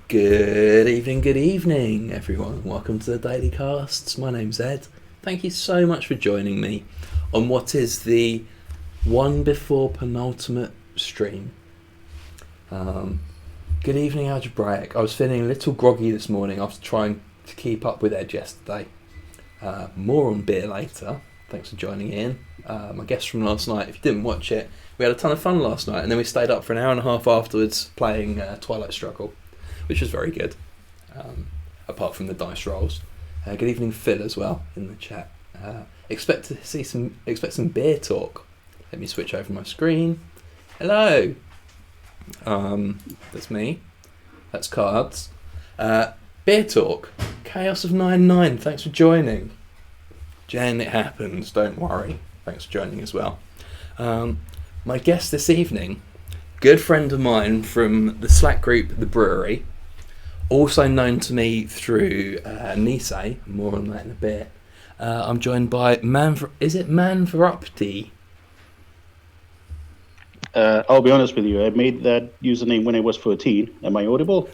Good evening, everyone. Welcome to the Daily Casts. My name's Ed. Thank you so much for joining me on what is the one before penultimate stream. Good evening, Algebraic. I was feeling a little groggy this morning after trying to keep up with Ed yesterday. More on beer later. Thanks for joining in. My guest from last night, if you didn't watch it, we had a ton of fun last night, and then we stayed up for an hour and a half afterwards playing Twilight Struggle, which was very good, apart from the dice rolls. Good evening, Phil, as well, in the chat. Expect some beer talk. Let me switch over my screen. Hello. That's me. That's cards. Beer talk. Chaos of 9-9. Thanks for joining. Jen, it happens. Don't worry. Thanks for joining as well. My guest this evening, good friend of mine from the Slack group, The Brewery, also known to me through Nisei, more on that in a bit. I'm joined by Manveruppd? I'll be honest with you, I made that username when I was 14. Am I audible?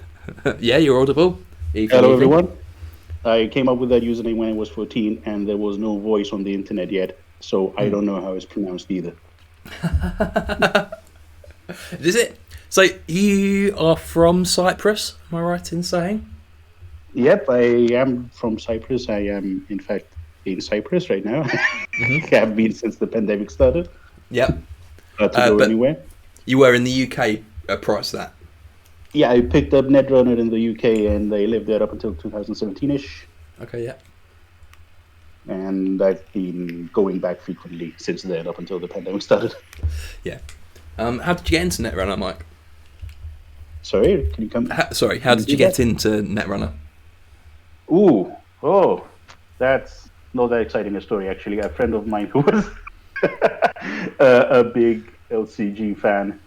Yeah, you're audible. Hello, everyone. I came up with that username when I was 14, and there was no voice on the internet yet, so I don't know how it's pronounced either. Is it? So you are from Cyprus, am I right in saying? Yep, I am from Cyprus. I am, in fact, in Cyprus right now. I have been since the pandemic started. Yep. Not to go anywhere. You were in the UK prior to that? Yeah, I picked up Netrunner in the UK, and I lived there up until 2017-ish. Okay, yeah. And I've been going back frequently since then, up until the pandemic started. Yeah. How did you get into Netrunner, Mike? Sorry, can you come? How did you get into Netrunner? That's not that exciting a story, actually. A friend of mine who was a big LCG fan,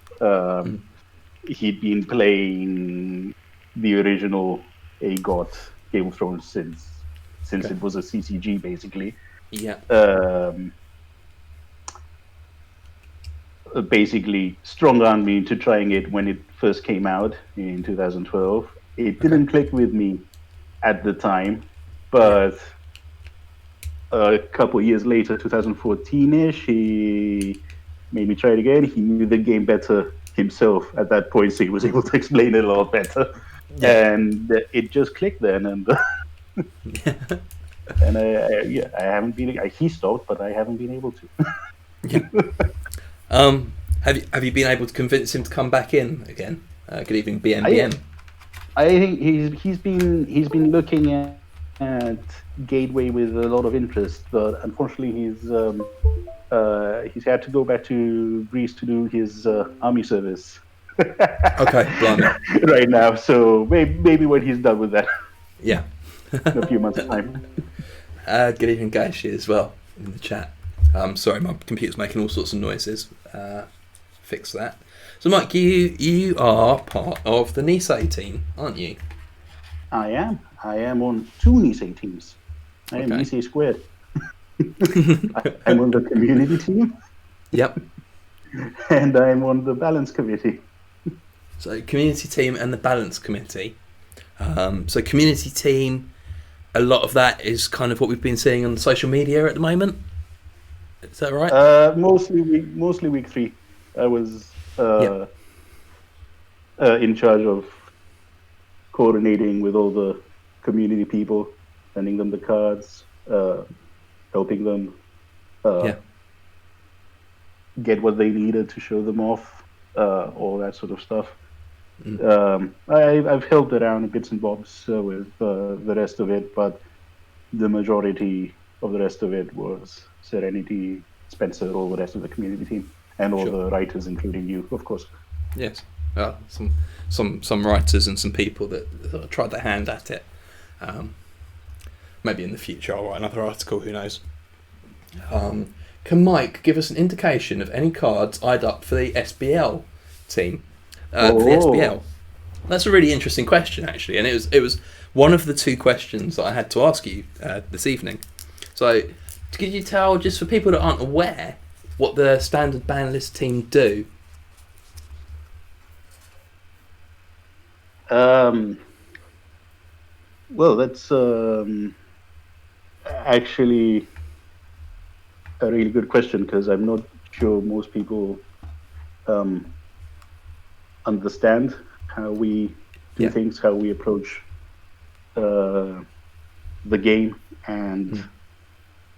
he'd been playing the original AGOT Game of Thrones since it was a CCG, basically. Yeah. Basically strong-armed me into trying it when it first came out in 2012. It didn't click with me at the time, but a couple of years later, 2014-ish, he made me try it again. He knew the game better himself at that point, so he was able to explain it a lot better. Yeah. And it just clicked then, and and I haven't been. He stopped, but I haven't been able to. Yeah. Have you been able to convince him to come back in again? Good evening, BMBM. I think he's been looking at Gateway with a lot of interest, but unfortunately he's had to go back to Greece to do his army service. Okay, blimey. Right now, so maybe when he's done with that. Yeah. In a few months' time. Good evening, Gaishi, as well in the chat. Sorry, my computer's making all sorts of noises. Fix that. So, Mike, you are part of the Nisei team, aren't you? I am. I am on two Nisei teams. I am Nisei squared. I'm on the community team. Yep. And I'm on the balance committee. So, community team and the balance committee. So, community team, a lot of that is kind of what we've been seeing on social media at the moment. Is that right? Mostly week 3. I was in charge of coordinating with all the community people, sending them the cards, helping them get what they needed to show them off, all that sort of stuff. I've helped around bits and bobs with the rest of it, but the majority of the rest of it was Serenity, Spencer, all the rest of the community team, and all the writers, including you, of course. Yes, some writers and some people that tried their hand at it. Maybe in the future I'll write another article. Who knows? Can Mike give us an indication of any cards eyed up for the SBL team? For the SBL. That's a really interesting question, actually, and it was one of the two questions that I had to ask you this evening. So, could you tell, just for people that aren't aware, what the standard ban list team do? Well, that's actually a really good question, because I'm not sure most people um, understand how we do Yeah. things, how we approach the game, and Mm.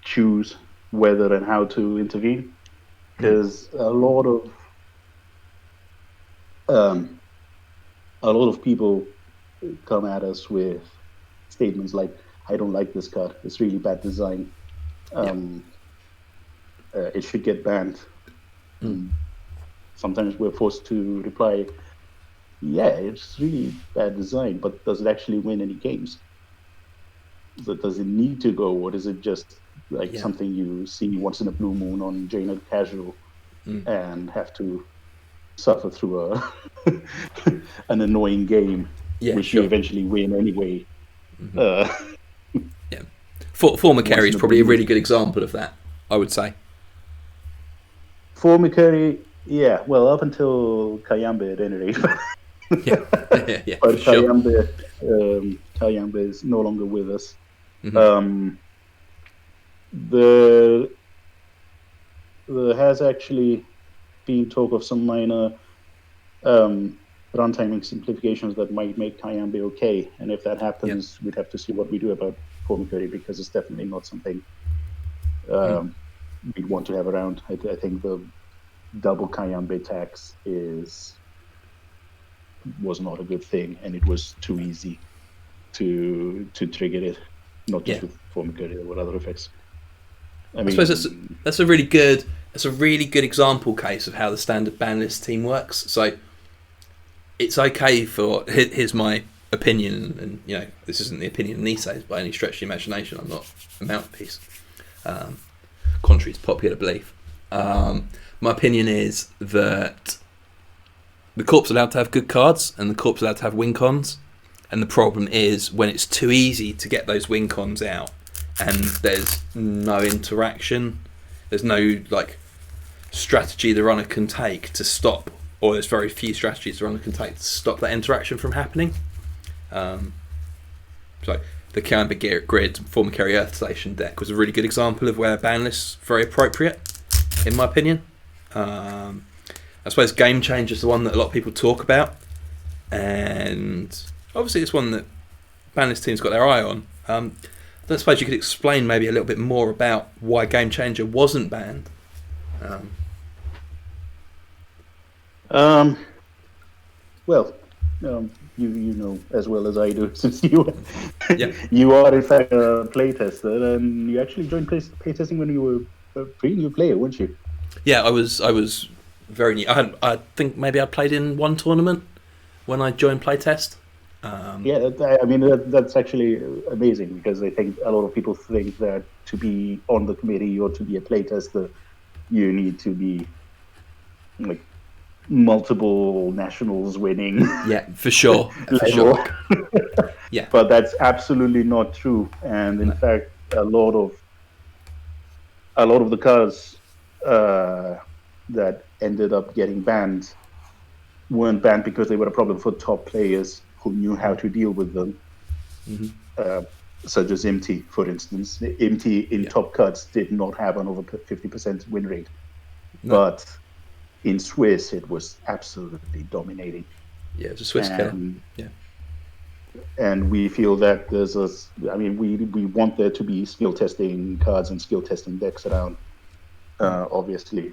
choose whether and how to intervene. Mm. Because um, a lot of people come at us with statements like, "I don't like this card. It's really bad design. Yeah. Um, it should get banned." Mm. And sometimes we're forced to reply, "Yeah, it's really bad design, but does it actually win any games? Does it need to go, or is it just like Yeah. something you see once in a blue moon on JNet Casual Mm. and have to suffer through a an annoying game, Yeah, which you sure. eventually win anyway, Mm-hmm. uh, Yeah. Former once Kerry in is a blue probably a moon?" really good example of that, I would say. For McCurry, yeah, well, up until Kayambe at any rate. Yeah. Yeah, for But sure. Kayambe is no longer with us. Mm-hmm. Um, there, there has actually been talk of some minor um, runtiming simplifications that might make Kayambe okay. And if that Yeah. happens, we'd have to see what we do about Formicary, because it's definitely not something Mm. um, we'd want to have around. I think the double Kayambe tax was not a good thing, and it was too easy to trigger it, not just Yeah. with Formicary, there were other effects. I I suppose that's mean, that's a really good example case of how the standard ban list team works. So it's okay for here's my opinion, and this isn't the opinion of Nise's by any stretch of the imagination. I'm not a mouthpiece, contrary to popular belief. My opinion is that the corp's allowed to have good cards, and the corp's allowed to have win cons. And the problem is when it's too easy to get those win cons out, and there's no interaction, there's no strategy the runner can take to stop, or there's very few strategies the runner can take to stop that interaction from happening. So the Canberra Grid former Kerry Earth Station deck was a really good example of where ban lists very appropriate, in my opinion. I suppose Game Changer is the one that a lot of people talk about, and obviously it's one that ban list teams got their eye on. I don't suppose you could explain maybe a little bit more about why Game Changer wasn't banned. well, you know as well as I do, since you Yeah. you are in fact a playtester, and you actually joined playtesting when you were a pretty new player, weren't you? Yeah, I was very new. I think maybe I played in one tournament when I joined playtest. Yeah, I mean that's actually amazing, because I think a lot of people think that to be on the committee or to be a playtester, you need to be like multiple nationals winning Yeah, for sure. For level. sure. Yeah. But that's absolutely not true. And in No. fact, a lot of the cars that ended up getting banned weren't banned because they were a problem for top players who knew how to deal with them. Mm-hmm. Such as MT, for instance. MT in Yeah. top cuts did not have an over 50% win rate, No. but in Swiss it was absolutely dominating. Yeah, it's a Swiss killer. Yeah. And we feel that we want there to be skill testing cards and skill testing decks around, obviously,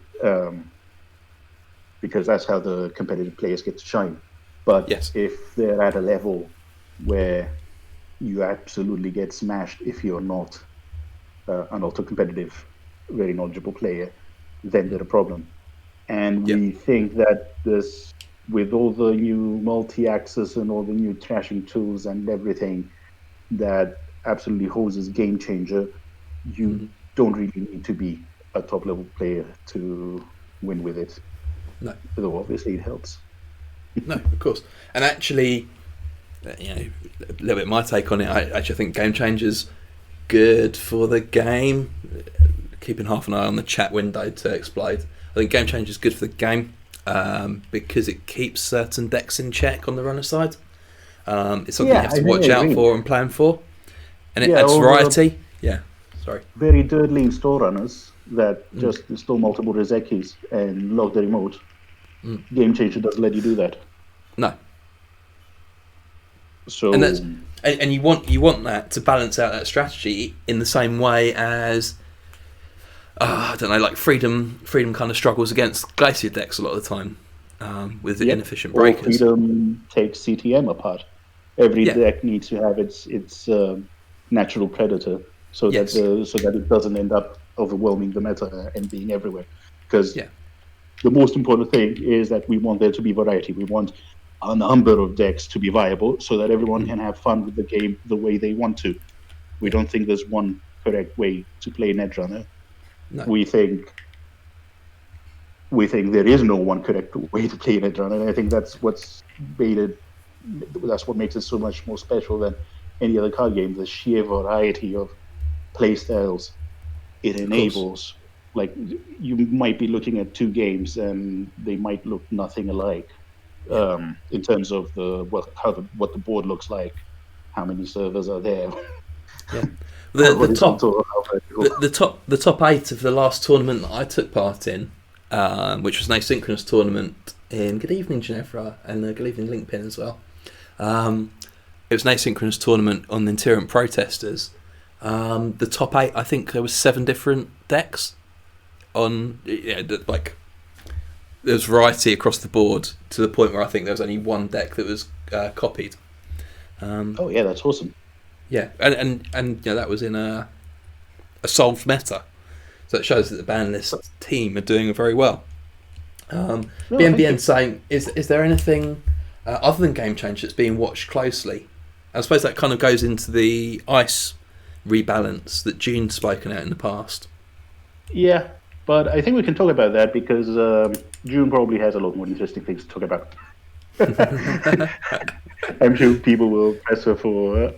because that's how the competitive players get to shine. But Yes. if they're at a level where you absolutely get smashed if you're not an auto-competitive, very knowledgeable player, then they're a problem. And Yep. we think that with all the new multi-axis and all the new trashing tools and everything that absolutely hoses Game Changer, you don't really need to be a top-level player to win with it. No. Though obviously it helps. No, of course. And actually, a little bit my take on it. I actually think Game Changer's good for the game. Keeping half an eye on the chat window to explode. I think Game Changer's good for the game because it keeps certain decks in check on the runner side. It's something you have to watch out for and plan for, and it adds variety. Yeah, sorry. Very dirtly install runners that just install multiple Rezekis and lock the remote. Game Changer doesn't let you do that. No. So and you want that to balance out that strategy in the same way as I don't know, like Freedom kind of struggles against Glacier decks a lot of the time with the inefficient breakers. Or Freedom takes CTM apart. Every deck needs to have its natural predator, so that it doesn't end up overwhelming the meta and being everywhere. Because the most important thing is that we want there to be variety. We want a number of decks to be viable, so that everyone can have fun with the game the way they want to. We don't think there's one correct way to play Netrunner. No. We think there is no one correct way to play Netrunner, and I think that's what makes it so much more special than any other card game. The sheer variety of play styles it enables. Like, you might be looking at two games and they might look nothing alike in terms of what the board looks like, how many servers are there. Yeah. The top 8 of the last tournament that I took part in, which was an asynchronous tournament in Good Evening Ginevra and Good Evening Linkpin as well. It was an asynchronous tournament on the Interior Protesters. The top 8, I think there was 7 different decks. Like, there's variety across the board to the point where I think there was only one deck that was copied. That's awesome. Yeah, and that was in a solved meta, so it shows that the banlist team are doing very well. BNBN saying, is there anything other than Game Change that's being watched closely? I suppose that kind of goes into the ice rebalance that June's spoken out in the past. Yeah, but I think we can talk about that because June probably has a lot more interesting things to talk about. I'm sure people will press her for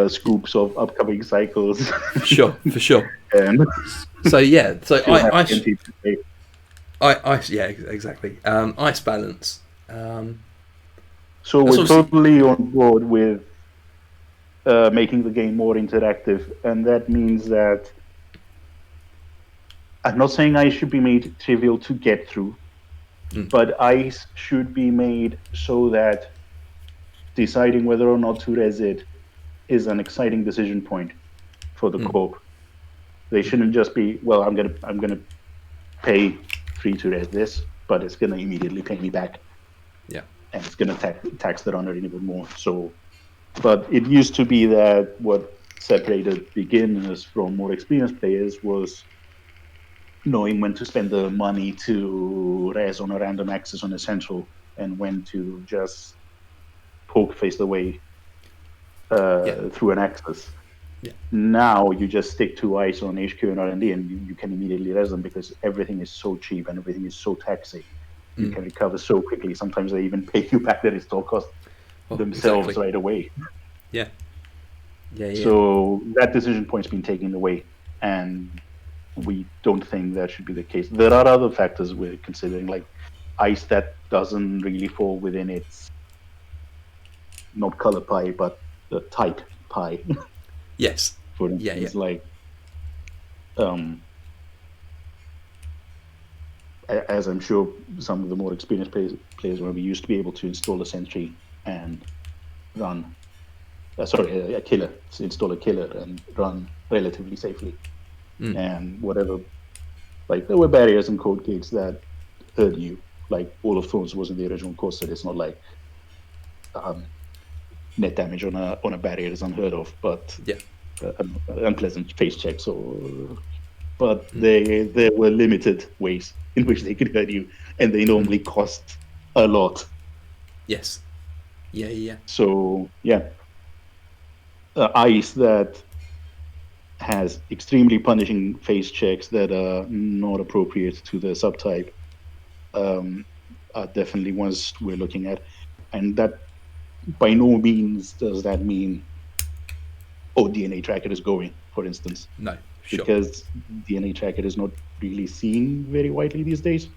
scoops of upcoming cycles. For sure. And ice, exactly. Ice balance. So we're totally on board with making the game more interactive, and that means that I'm not saying ice should be made trivial to get through, but ice should be made so that deciding whether or not to res it is an exciting decision point for the corp. They shouldn't just be, well, I'm gonna pay 3 to res this, but it's gonna immediately pay me back. Yeah, and it's gonna tax the runner even more. So, but it used to be that what separated beginners from more experienced players was knowing when to spend the money to res on a random access on Essential and when to just poke face the way through an access. Yeah. Now you just stick to ice on HQ and R&D and you can immediately res them because everything is so cheap and everything is so taxing. You can recover so quickly. Sometimes they even pay you back their install cost themselves right away. Yeah. So that decision point's been taken away, and we don't think that should be the case. There are other factors we're considering, like ice that doesn't really fall within its not color pie, but the type pie. Yes. For instance, like as I'm sure some of the more experienced players will be used to be able to install a sentry and run. A killer. Install a killer and run relatively safely. And whatever, like there were barriers and code gates that hurt you. Like Wall of Thorns wasn't the original core set. It's not like net damage on a barrier is unheard of, but unpleasant face checks but there were limited ways in which they could hurt you, and they normally cost a lot. Yes. Yeah. So ice that has extremely punishing face checks that are not appropriate to the subtype are definitely ones we're looking at, and that by no means does that mean DNA tracker is going, for instance. No, sure. Because DNA tracker is not really seen very widely these days.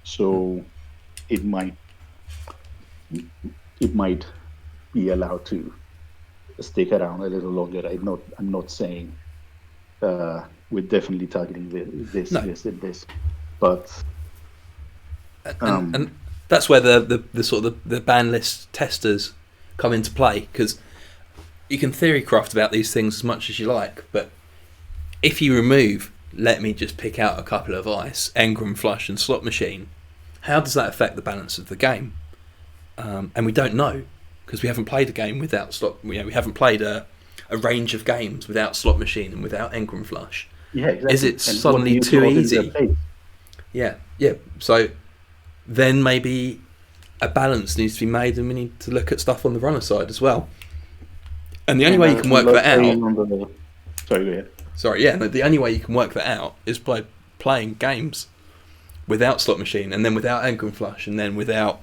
So it might it might be allowed to stick around a little longer. I'm not saying we're definitely targeting this, No. this, and this, but and that's where the sort of the ban list testers come into play, because you can theory craft about these things as much as you like, but if you remove, let me just pick out a couple of ice, engram flush and slot machine, how does that affect the balance of the game? And we don't know, because we haven't played a game without slot. We haven't played a range of games without slot machine and without engram flush. Yeah, exactly. Is it suddenly too easy? Yeah. So then maybe a balance needs to be made, and we need to look at stuff on the runner side as well. And the only way you can work that out. Sorry, go ahead. Sorry, yeah. No, the only way you can work that out is by playing games without slot machine, and then without engram flush, and then without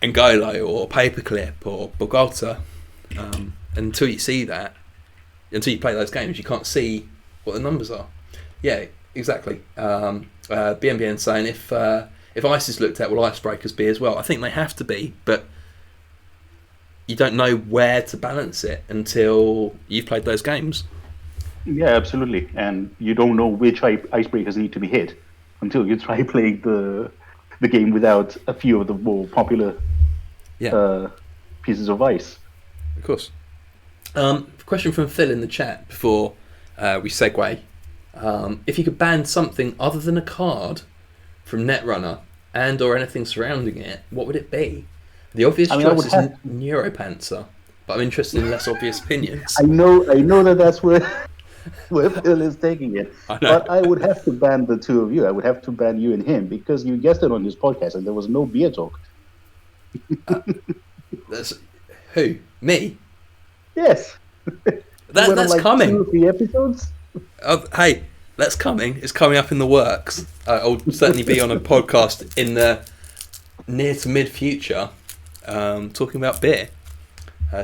Engolo or paperclip or Bogota. Until you see that, until you play those games, you can't see what the numbers are. Yeah, exactly. BNBN saying if ice is looked at, will icebreakers be as well? I think they have to be, but you don't know where to balance it until you've played those games. Yeah, absolutely. And you don't know which icebreakers need to be hit until you try playing the game without a few of the more popular pieces of ice. Of course. Question from Phil in the chat before we segue. If you could ban something other than a card from Netrunner and or anything surrounding it, what would it be? The obvious choice is Neuropanzer, but I'm interested in less obvious opinions. I know that's where Phil is taking it. But I would have to ban the two of you. I would have to ban you and him, because you guessed it on his podcast and there was no beer talk. That's who? Me? Yes. That's coming. 2 or 3 episodes. Hey, that's coming. It's coming up in the works. I'll certainly be on a podcast in the near to mid future, talking about beer.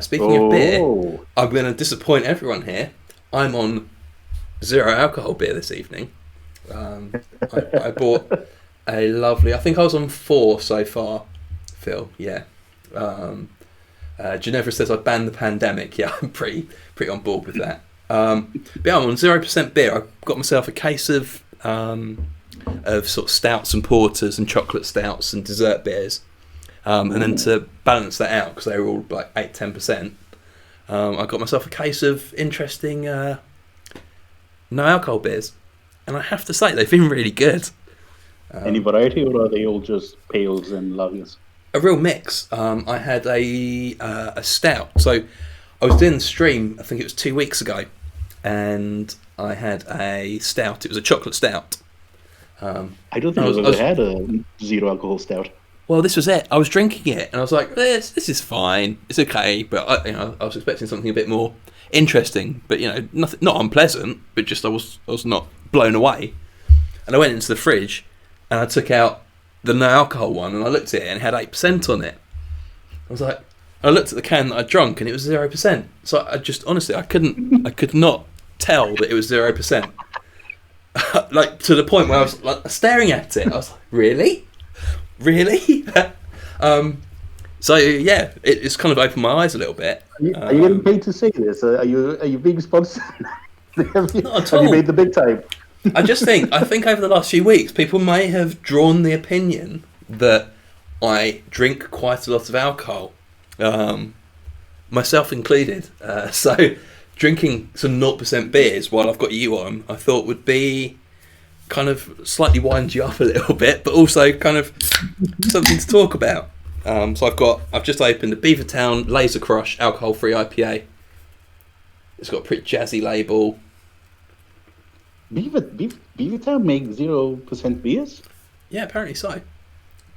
Speaking of beer, I'm going to disappoint everyone here. I'm on 0 alcohol beer this evening. I bought a lovely. I think I was on 4 so far, Phil. Yeah. Ginevra says I banned the pandemic. Yeah, I'm pretty on board with that. But yeah, I'm on 0% beer. I got myself a case of sort of stouts and porters and chocolate stouts and dessert beers, and then to balance that out, because they were all like 8-10%, I got myself a case of interesting no alcohol beers, and I have to say they've been really good. Any variety, or are they all just pales and lagers? A real mix. I had a stout. So I was doing the stream, I think it was 2 weeks ago, and I had a stout. It was a chocolate stout. I don't think I've ever had a 0 alcohol stout. Well, this was it. I was drinking it, and I was like, "This is fine. It's okay." But I was expecting something a bit more interesting. But nothing, not unpleasant. But just I was not blown away. And I went into the fridge, and I took out the no alcohol one, and I looked at it, and it had 8% on it. I was like, I looked at the can that I'd drunk, and it was 0%. So I just honestly, I could not tell that it was 0%. Like, to the point where I was like staring at it. I was like, really? So yeah, it's kind of opened my eyes a little bit. Are you getting paid to say this? Are you being sponsored? Have you made the big time? I think over the last few weeks, people may have drawn the opinion that I drink quite a lot of alcohol, myself included. So drinking some 0% beers while I've got you on, I thought would be kind of slightly wind you up a little bit, but also kind of something to talk about. So I've just opened the Beavertown Laser Crush alcohol-free IPA. It's got a pretty jazzy label. Beavertown make 0% beers? Yeah, apparently so.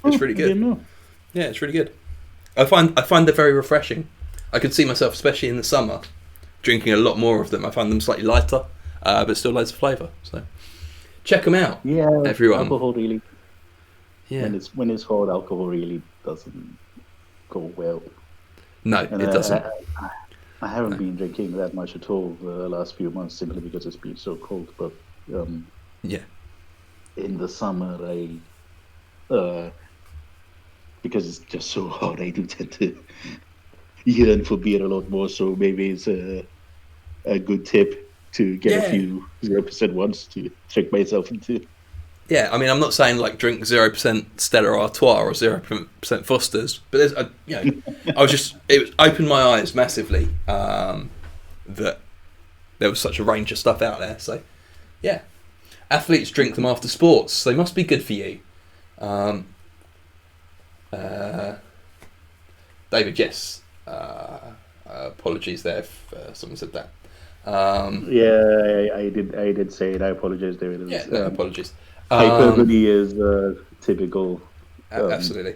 It's really good. I didn't know. Yeah, it's really good. I find they're very refreshing. I could see myself, especially in the summer, drinking a lot more of them. I find them slightly lighter, but still loads of flavour. So check them out. Yeah, everyone. Alcohol really. Yeah. When it's hot, alcohol really doesn't go well. No, it doesn't. I haven't been drinking that much at all the last few months, simply because it's been so cold. But yeah, in the summer, because it's just so hard. I do tend to yearn for beer a lot more, so maybe it's a good tip to get a Yeah. few 0% ones to trick myself into. Yeah, I mean, I'm not saying like drink 0% Stella Artois or 0% Foster's, but there's, it opened my eyes massively that there was such a range of stuff out there. So, yeah, athletes drink them after sports, so they must be good for you. David, yes, apologies there if someone said that. Yeah, I did say it. I apologize, David. Yeah, no, apologies. Hyperbole is typical. Absolutely.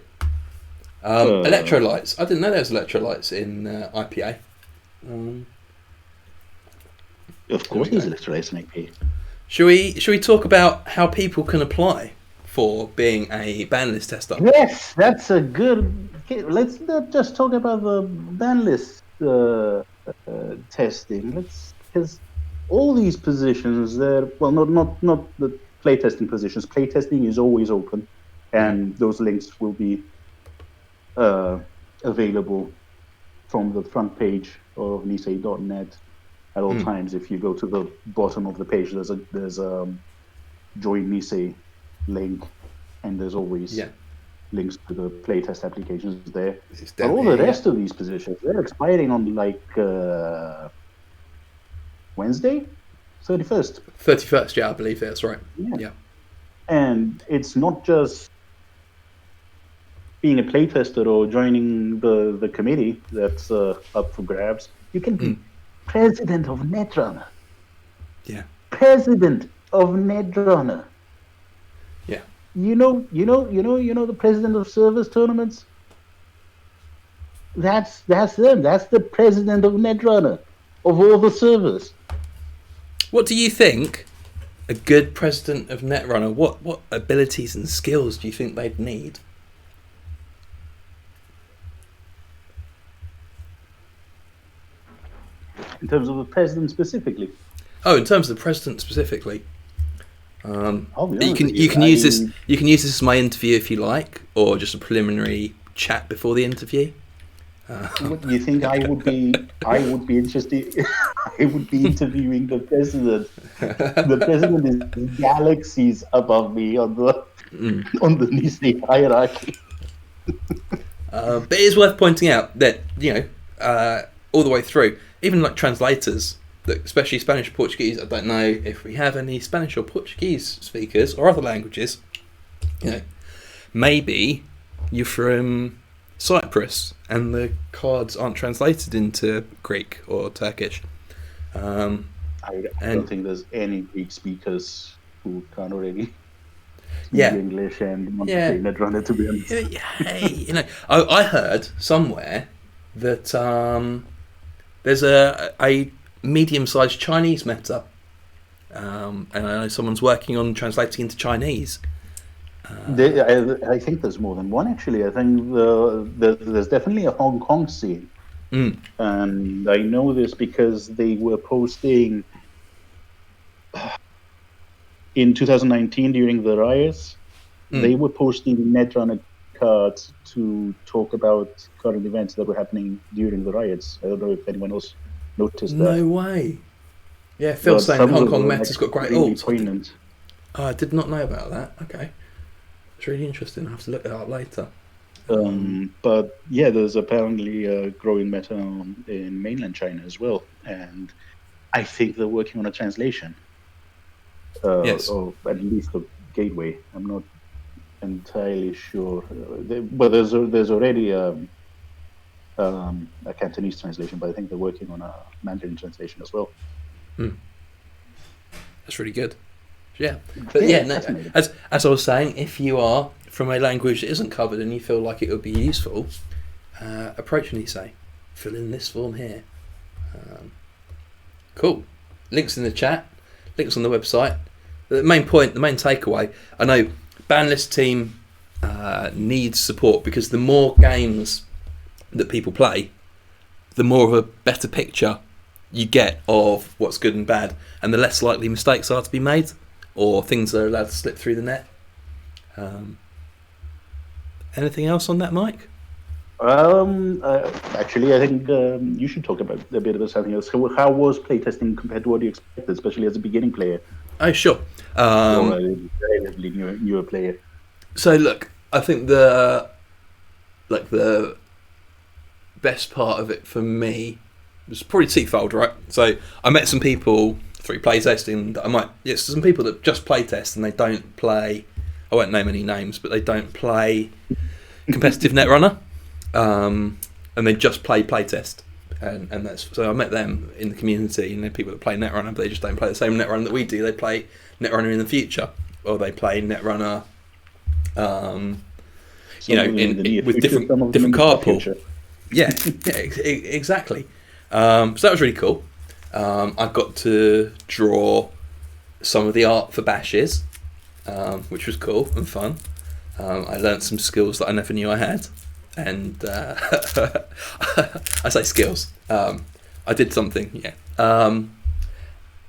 Electrolytes. I didn't know there was electrolytes in IPA. Of course, there's electrolytes in IPA. Should we talk about how people can apply for being a ban list tester? Yes, that's a good. Let's not just talk about the ban list testing. Because all these positions, they're not the playtesting positions. Playtesting is always open, and those links will be available from the front page of nisei.net at all times. If you go to the bottom of the page, there's a join Nisei link, and there's always links to the playtest applications there. But all the rest of these positions, they're expiring on like Wednesday, 31st. 31st, yeah, I believe that's right. Yeah. And it's not just being a playtester or joining the committee that's up for grabs. You can be president of Netrunner. Yeah. President of Netrunner. Yeah. You know the president of service tournaments? That's them. That's the president of Netrunner, of all the servers. What do you think a good president of Netrunner, what abilities and skills do you think they'd need? In terms of the president specifically? Oh, in terms of the president specifically. You can use this as my interview if you like, or just a preliminary chat before the interview. You think I would be interested? I would be interviewing the president. The president is galaxies above me on the Nisei hierarchy. But it is worth pointing out that all the way through, even like translators, especially Spanish or Portuguese. I don't know if we have any Spanish or Portuguese speakers or other languages. Maybe you're from Cyprus and the cards aren't translated into Greek or Turkish. I don't think there's any Greek speakers who can't already speak English and want to play Netrunner, to be honest. Hey, I heard somewhere that there's a medium-sized Chinese meta, and I know someone's working on translating into Chinese. I think there's more than one, actually. I think there's definitely a Hong Kong scene. And I know this because they were posting in 2019 during the riots. They were posting Netrunner cards to talk about current events that were happening during the riots. I don't know if anyone else noticed that. No way. Yeah, Phil's saying Hong Kong meta's got great really alts. I did not know about that. Okay. It's really interesting. I'll have to look it up later. But yeah, there's apparently a growing meta in mainland China as well. And I think they're working on a translation. Yes. Or at least a gateway. I'm not entirely sure. But there's already a Cantonese translation, but I think they're working on a Mandarin translation as well. That's really good. Yeah, but as I was saying, if you are from a language that isn't covered and you feel like it would be useful, approach Nisei. Fill in this form here. Cool. Links in the chat. Links on the website. The main takeaway. I know Banlist team needs support because the more games that people play, the more of a better picture you get of what's good and bad, and the less likely mistakes are to be made or things that are allowed to slip through the net. Anything else on that, Mike? Actually, I think you should talk about a bit of something else. How was playtesting compared to what you expected, especially as a beginning player Oh, sure. or a relatively newer player? So look, I think the best part of it for me was probably twofold, right? So I met some people through playtesting that some people that just playtest and they don't play. I won't name any names, but they don't play competitive Netrunner, and they just play playtest. And that's so I met them in the community, and they're people that play Netrunner, but they just don't play the same Netrunner that we do. They play Netrunner in the future, or they play Netrunner, with different card pool. Yeah, exactly. So that was really cool. I got to draw some of the art for bashes, which was cool and fun. I learnt some skills that I never knew I had, and I say skills. I did something, yeah.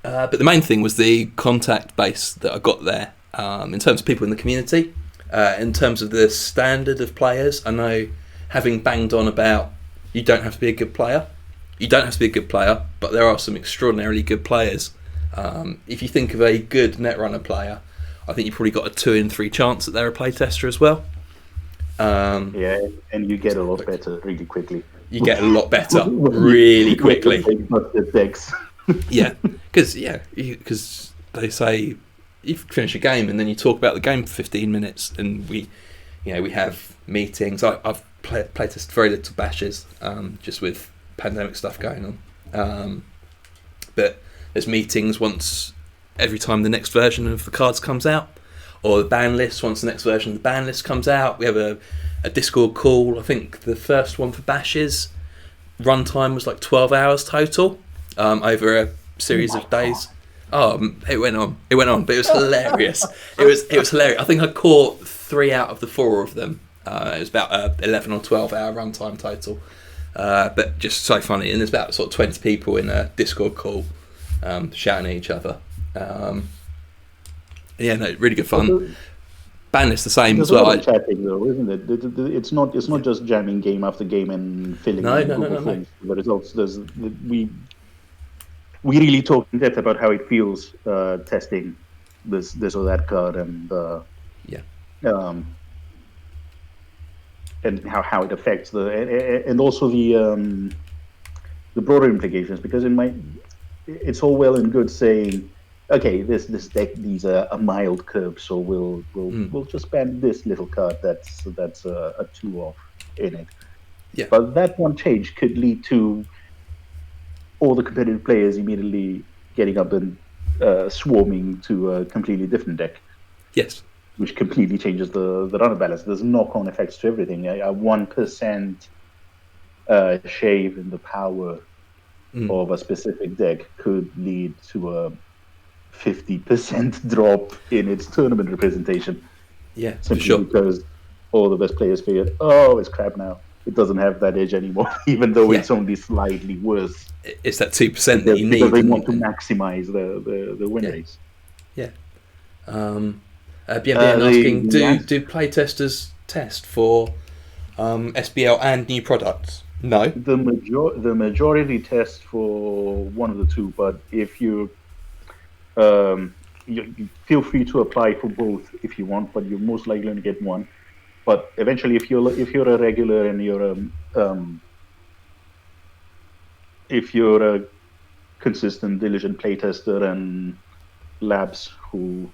But the main thing was the contact base that I got there, in terms of people in the community, in terms of the standard of players. I know, having banged on about you don't have to be a good player. You don't have to be a good player, but there are some extraordinarily good players. If you think of a good Netrunner player, I think you've probably got a 2 in 3 chance that they're a playtester as well. Yeah, and you get a lot better really quickly. You get a lot better really quickly. Yeah, because they say you finish a game and then you talk about the game for 15 minutes, and we have meetings. I've playtested very little bashes, just with pandemic stuff going on. But there's meetings once every time the next version of the cards comes out, or the ban list once the next version of the ban list comes out. We have a Discord call. I think the first one for bashes runtime was like 12 hours total, over a series of days. It went on, but it was hilarious. It was hilarious. I think I caught 3 out of the 4 of them. It was about 11 or 12 hour runtime total, but just so funny. And there's about sort of 20 people in a Discord call, shouting at each other. Really good fun. Ban list the same as well. Chatting though, isn't it? It's not just jamming game after game and filling Google Forms with the results. We really talk in depth about how it feels testing this or that card, and and how it affects and also the broader implications, because it's all well and good saying, okay, this deck needs a mild curve, so we'll just ban this little card that's a 2-off in it. Yeah. But that one change could lead to all the competitive players immediately getting up and swarming to a completely different deck. Yes. Which completely changes the runner balance. There's knock-on effects to everything. A 1% shave in the power of a specific deck could lead to a 50% drop in its tournament representation. Yeah, simply for sure. Because all the best players figured, it's crap now. It doesn't have that edge anymore, even though it's only slightly worse. It's that 2% that you need. Because they want to maximize the win rates. Yeah. BMBN asking, do playtesters test for SBL and new products? No. The majority test for one of the two, but if you feel free to apply for both if you want, but you're most likely going to get one. But eventually, if you're a regular and if you're a consistent, diligent playtester, and Labs, who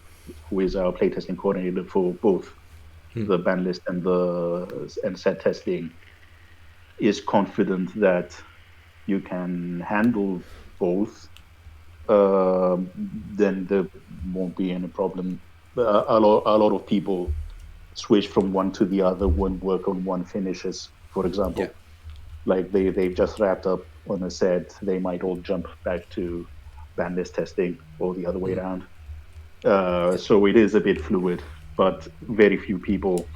is our playtesting coordinator for both the ban list and set testing, is confident that you can handle both, then there won't be any problem. A lot of people switch from one to the other when work on one finishes, for example. Like they've just wrapped up on a set, they might all jump back to ban list testing or the other way around. So it is a bit fluid, but very few people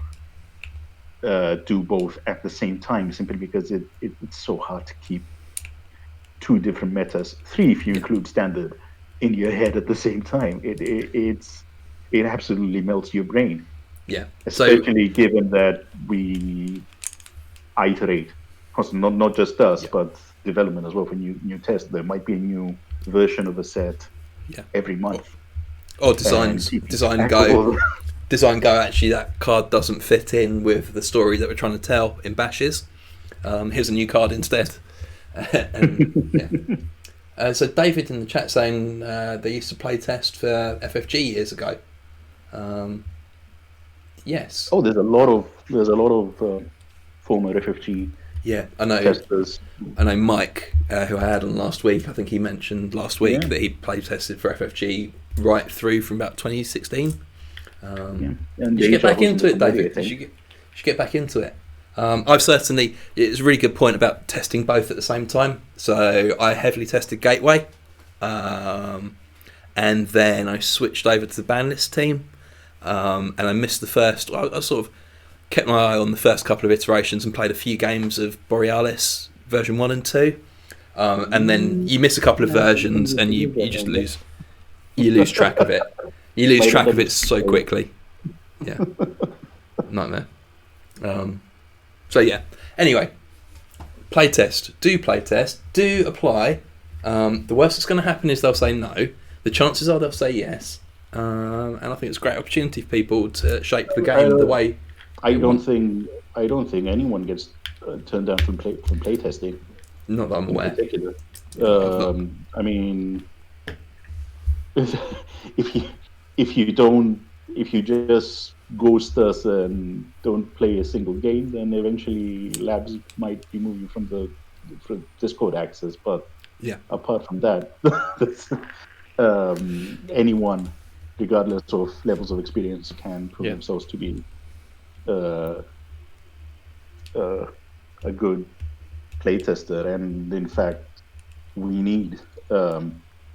do both at the same time, simply because it's so hard to keep 2 different metas, 3 if you include standard, in your head at the same time. It absolutely melts your brain. Yeah. Especially given that we iterate, because not just us, but development as well for new tests. There might be a new version of a set every month. Or design go. Actually, that card doesn't fit in with the story that we're trying to tell in bashes. Here's a new card instead. So David in the chat saying they used to play test for FFG years ago. Yes. Oh, there's a lot of former FFG. Yeah, I know. Testers. I know Mike, who I had on last week. I think he mentioned last week that he play tested for FFG right through from about 2016. You should get back into it, David. You should get back into it. It's a really good point about testing both at the same time. So I heavily tested Gateway, and then I switched over to the ban list team, and I missed the first. I sort of kept my eye on the first couple of iterations and played a few games of Borealis version 1 and 2, and then you miss a couple of versions and you just lose track of it. You lose track of it so quickly. Yeah, nightmare. So yeah. Anyway, playtest. Do apply. The worst that's going to happen is they'll say no. The chances are they'll say yes. And I think it's a great opportunity for people to shape the game the way. I don't think anyone gets turned down from playtesting. Not that I'm aware. I mean, if you just ghost us and don't play a single game, then eventually labs might remove you from Discord access. But apart from that, anyone, regardless of levels of experience, can prove themselves to be a good playtester. And in fact, we need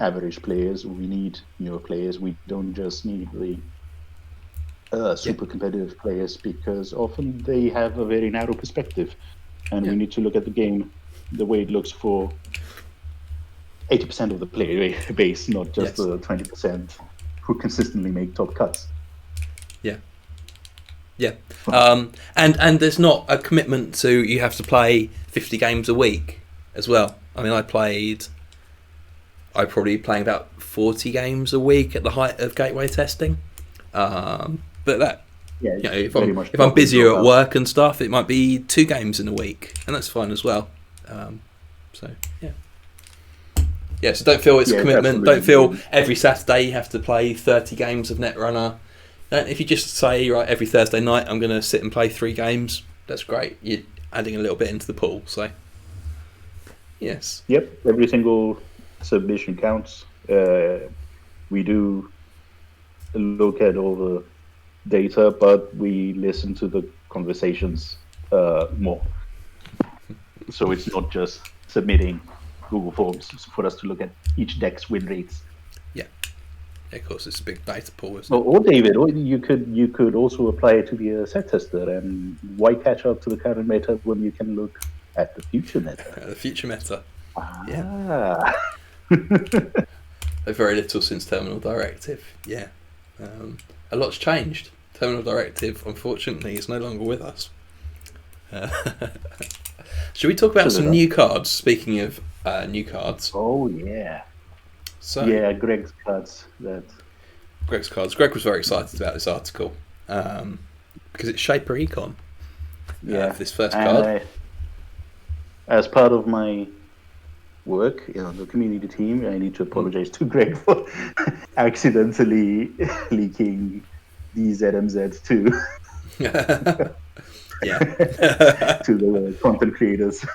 average players. We need newer players. We don't just need the super competitive players, because often they have a very narrow perspective, and we need to look at the game the way it looks for 80% of the player base, not just the 20% who consistently make top cuts. And there's not a commitment to you have to play 50 games a week as well. I mean, I'm probably playing about 40 games a week at the height of gateway testing. But that, if I'm busier at work and stuff, it might be 2 games in a week, and that's fine as well. So don't feel it's a commitment. Absolutely. Don't feel every Saturday you have to play 30 games of Netrunner. If you just say, right, every Thursday night I'm going to sit and play 3 games, that's great. You're adding a little bit into the pool. So, yes. Yep, every single submission counts. We do look at all the data, but we listen to the conversations more. So it's not just submitting Google Forms for us to look at each deck's win rates. Of course, it's a big data pool, isn't it? Or David, you could also apply it to be a set tester, and why catch up to the current meta when you can look at the future meta? The future meta. Yeah. Very little since Terminal Directive. Yeah. A lot's changed. Terminal Directive, unfortunately, is no longer with us. Should we talk about some new cards? Speaking of new cards. Oh, yeah. So, Greg's cards. Greg's cards. Greg was very excited about this article because it's Shaper Econ. For this first card. As part of my work, the community team, I need to apologize to Greg for accidentally leaking the ZMZ to to the content creators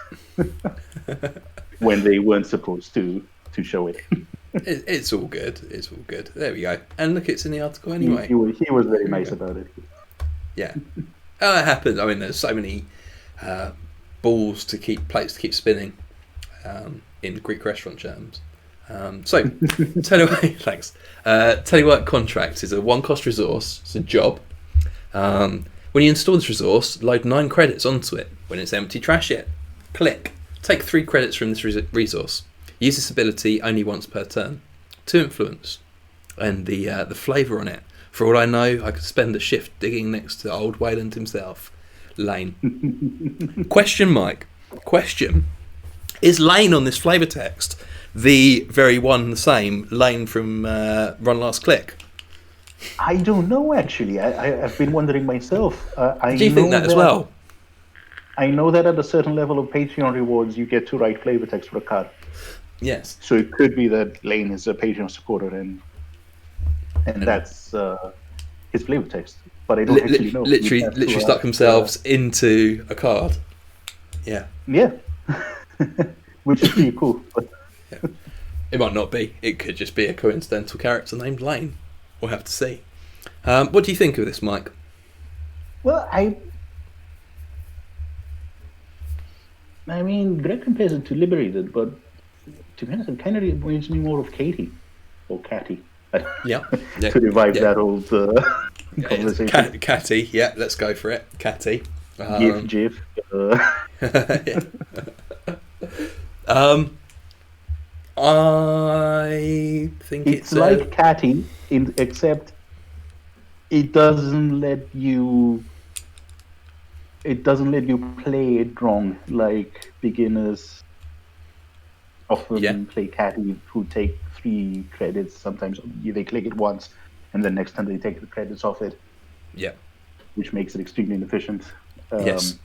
when they weren't supposed to show it. It's all good. There we go. And look, it's in the article anyway. He was very nice about it. Yeah. It happens. I mean, there's so many plates to keep spinning in Greek restaurant terms. Thanks. Telework contracts is a one-cost resource. It's a job. When you install this resource, load 9 credits onto it. When it's empty, trash it. Click. Take 3 credits from this resource. Use this ability only once per turn. 2 influence. And the flavour on it. For all I know, I could spend a shift digging next to old Wayland himself. Lane. Question, Mike. Question. Is Lane on this flavour text the very one the same Lane from Run Last Click? I don't know, actually. I've been wondering myself. Do you think that as well? I know that at a certain level of Patreon rewards, you get to write flavor text for a card. Yes. So it could be that Lane is a Patreon supporter and that's his flavor text. But I don't actually know. Literally stuck themselves into a card. Yeah. Yeah. Which is pretty cool. But yeah. It might not be. It could just be a coincidental character named Lane. We'll have to see. What do you think of this, Mike? Well, I mean, Greg compares it to Liberated, but to be honest, it kind of reminds me more of Katie or Catty. Yeah. To revive that old conversation. Catty, yeah, let's go for it. Catty. GIF. I think it's like Catty, except it doesn't let you play it wrong like beginners often play Catty, who take 3 credits. Sometimes they click it once and then next time they take the credits off it. Yeah. Which makes it extremely inefficient. Yes.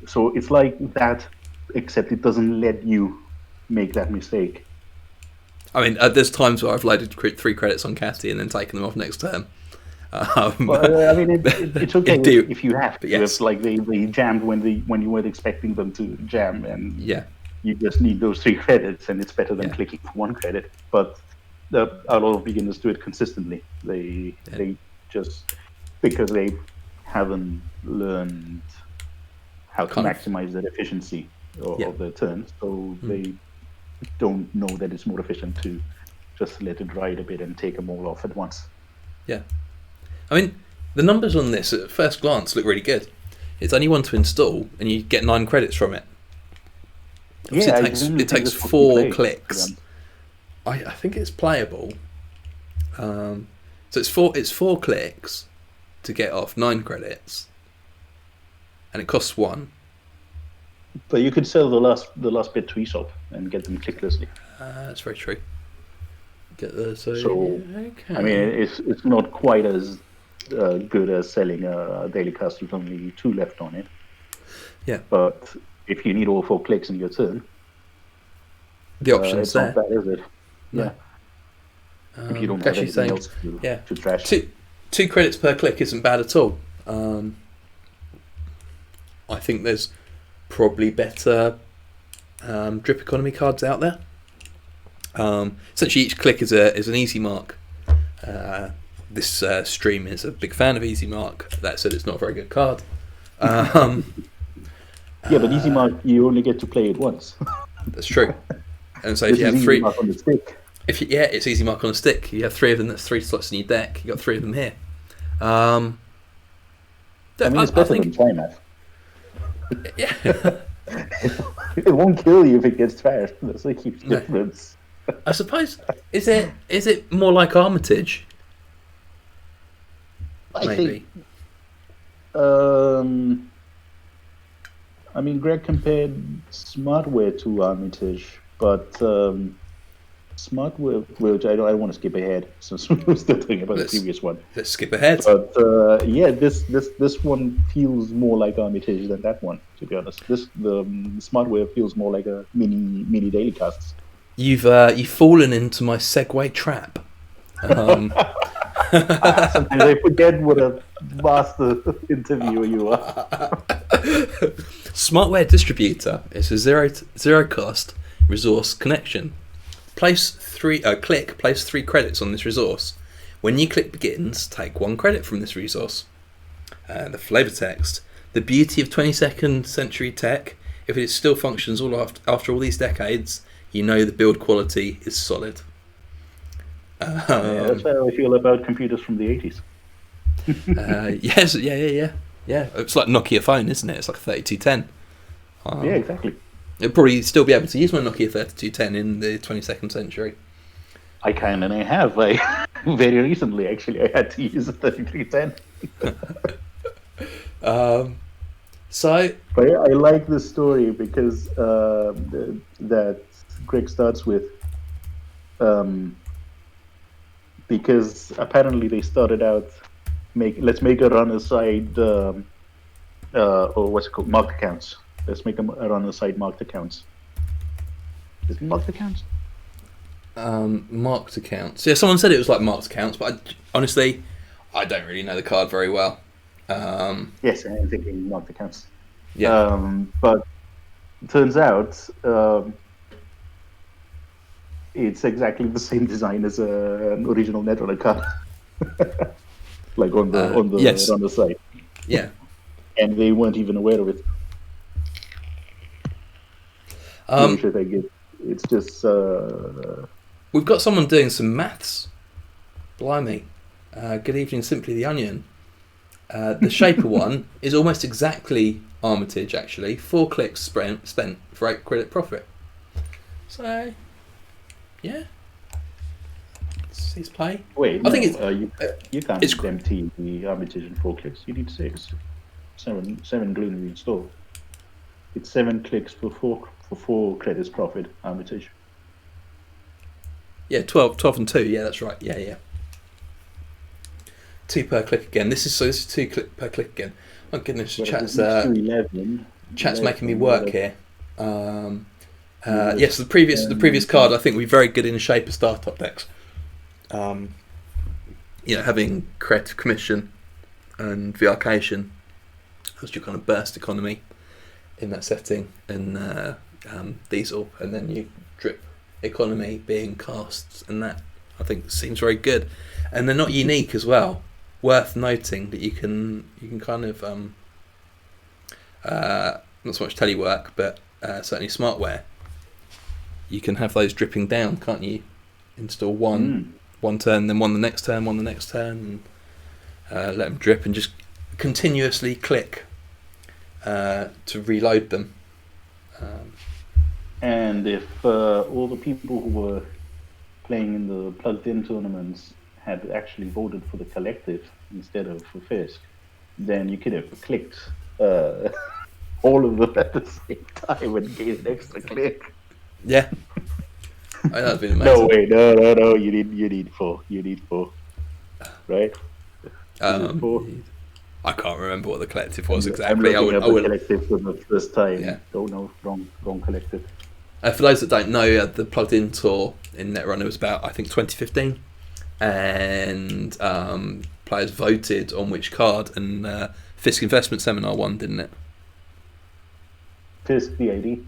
So it's like that, except it doesn't let you make that mistake. I mean, there's times where I've loaded 3 credits on Catty and then taken them off next term. Well, I mean, it's okay if you have to. Yes. It's like they jammed when you weren't expecting them to jam, and you just need those 3 credits, and it's better than clicking for 1 credit. But a lot of beginners do it consistently. They just, because they haven't learned how to maximize their efficiency of their turns, so they don't know that it's more efficient to just let it ride a bit and take them all off at once. Yeah. I mean, the numbers on this at first glance look really good. It's only 1 to install, and you get 9 credits from it. It takes 4 clicks. I think it's playable. So it's 4 clicks to get off 9 credits, and it costs 1. But you could sell the last bit to Aesop and get them clicklessly. That's very true. I mean, it's not quite as good as selling a daily cast with only 2 left on it. Yeah. But if you need all 4 clicks in your turn, the option's there. It's not bad, is it? Yeah. If you don't have anything else to trash. 2 credits per click isn't bad at all. I think there's probably better drip economy cards out there. Essentially, each click is an easy mark. This stream is a big fan of easy mark. That said, it's not a very good card. Yeah, but easy mark, you only get to play it once. That's true. And so if you have 3, mark on the stick. It's easy mark on a stick. You have 3 of them. That's 3 slots in your deck. You got 3 of them here. I mean, it's better than Triumph. Yeah. It won't kill you if it gets trashed. That's a huge difference. I suppose. Is it more like Armitage? Maybe. I mean, Greg compared Smartware to Armitage, but Smartware, which I don't want to skip ahead since we're still talking about the previous one. Let's skip ahead. But this one feels more like Armitage than that one, to be honest. The Smartware feels more like a mini daily casts. You've fallen into my segue trap. Sometimes I forget what a master interviewer you are. Smartware Distributor is a zero cost resource connection. Place 3 credits on this resource. When you click begins, take 1 credit from this resource. The flavor text. The beauty of 22nd century tech, if it still functions after all these decades, you know the build quality is solid. That's how I feel about computers from the 80s. Yes, yeah. It's like Nokia phone, isn't it? It's like a 3210. Yeah, exactly. You'll probably still be able to use my Nokia 3210 in the 22nd century. I can and I have. Very recently, actually, I had to use a 3310. So But I like this story because that Greg starts with, because apparently they started out let's make a runner side or what's it called, marked accounts. Let's make a runner side marked accounts. Is it marked accounts? marked accounts. Yeah, someone said it was like marked accounts, but honestly, I don't really know the card very well. Yes, I'm thinking marked accounts. Yeah. But it turns out it's exactly the same design as an original Netrunner card, like on the Yes. runner side, Yeah. and they weren't even aware of it. No shit, I get. It's just We've got someone doing some maths. Blimey. Good evening, Simply the Onion. The Shaper one is almost exactly Armitage, actually. 4 clicks spent for 8 credit profit. So, yeah. Let's play. wait. I think it's you can't it's- empty the Armitage in 4 clicks. You need 6, 7 glue to install. It's 7 clicks for 4 credits profit Armitage. Yeah, 12 and 2. Yeah, that's right. Yeah. 2 per click again. This is 2 click per click again. Oh goodness, chat's 11, making me work here. Yes, the previous card I think we're very good in Shaper startup decks. Having creative commission and Viarcation as your kind of burst economy in that setting, and diesel, and then you drip economy being casts, and that I think seems very good. And they're not unique as well. Worth noting that you can kind of not so much telework, but certainly smartware. You can have those dripping down, can't you? Install one turn, then one the next turn, and let them drip, and just continuously click to reload them. And if all the people who were playing in the plugged-in tournaments had actually voted for the collective instead of for Fisk, then you could have clicked all of them at the same time and gained an extra click. Yeah. That'd be amazing. No way, no. You need 4. You need 4, right? I can't remember what the collective was I'm exactly. looking at the collective for the first time. Yeah. Oh no, wrong collective. For those that don't know, the plugged-in tour in Netrunner was about, I think, 2015, and players voted on which card, and Fisk Investment Seminar won, didn't it? Fisk DAD.